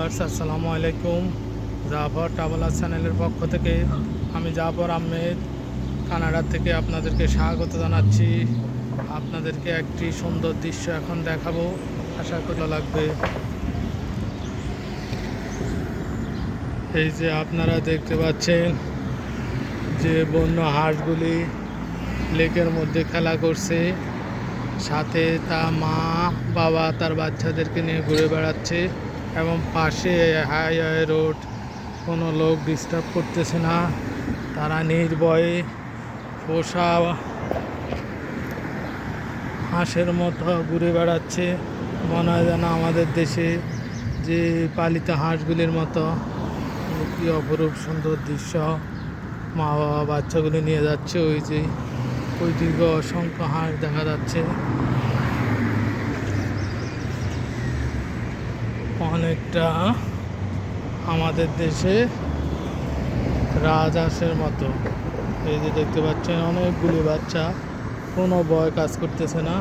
Viewers আসসালামু আলাইকুম। Zafar traveller চ্যানেলের পক্ষ থেকে আমি জাফর আহমেদ কানাডা থেকে আপনাদেরকে স্বাগত জানাচ্ছি। আপনাদেরকে একটি সুন্দর দৃশ্য এখন দেখাবো, আশা করি ভালো লাগবে। এই যে আপনারা দেখতে পাচ্ছেন যে বন্য হাঁসগুলি লেকের মধ্যে খেলা করছে, সাথে তা মা বাবা তার বাচ্চাদেরকে নিয়ে ঘুরে বেড়াচ্ছে এবং পাশে হাইওয়ে রোড, কোনো লোক ডিস্টার্ব করতেছে না। তারা নির্ভয়ে পোষা হাঁসের মতো ঘুরে বেড়াচ্ছে, মনে হয় যেন আমাদের দেশে যে পালিত হাঁসগুলির মতো। কি অপরূপ সুন্দর দৃশ্য। মা বাবা বাচ্চাগুলি নিয়ে যাচ্ছে, ওই যে ওই দীর্ঘ অসংখ্য হাঁস দেখা যাচ্ছে। অনেকটা আমাদের দেশে রাজহাঁসের মতো। এই যে দেখতে পাচ্ছেন অনেকগুলি বাচ্চা, কোনো ভয় কাজ করতেছে না।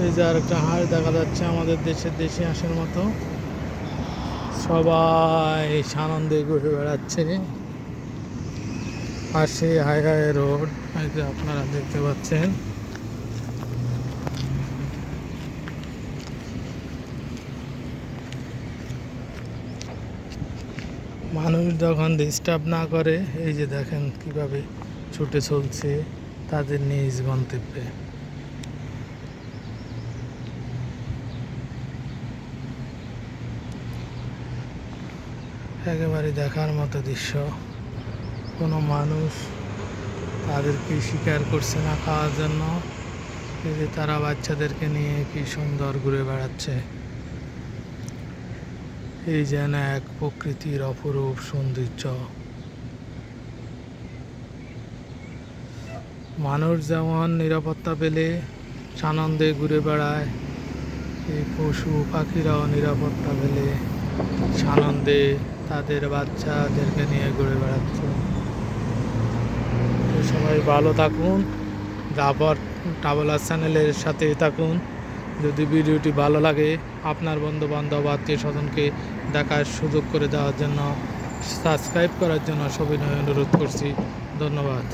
এই যে আরেকটা হাঁস দেখা যাচ্ছে আমাদের দেশের দেশি হাঁসের মতো। সবাই আনন্দে ঘুরে বেড়াচ্ছে। পাশে হাইওয়ে রোড, এই যে আপনারা দেখতে পাচ্ছেন। মানুষ যখন ডিস্টার্ব না করে, এই যে দেখেন কিভাবে ছুটে চলছে তাদের নিজ গন্তব্যে। একেবারে দেখার মতো দৃশ্য। কোনো মানুষ তাদেরকে শিকার করছে না খাওয়ার জন্য। এই যে তারা বাচ্চাদেরকে নিয়ে কি সুন্দর ঘুরে বেড়াচ্ছে। এই যেন এক প্রকৃতির অপরূপ সৌন্দর্য। মানুষ যেমন নিরাপত্তা পেলে আনন্দে ঘুরে বেড়ায়, এই পশু পাখিরাও নিরাপত্তা পেলে আনন্দে তাদের বাচ্চাদেরকে নিয়ে ঘুরে বেড়াচ্ছে। সবাই ভালো থাকুন, জাফর ট্রাভেলার চ্যানেলের সাথে থাকুন। যদি ভিডিওটি ভালো লাগে, আপনার বন্ধু বান্ধব আত্মীয় স্বজনকে দেখার সুযোগ করে দেওয়ার জন্য, সাবস্ক্রাইব করার জন্য সবিনয় অনুরোধ করছি। ধন্যবাদ।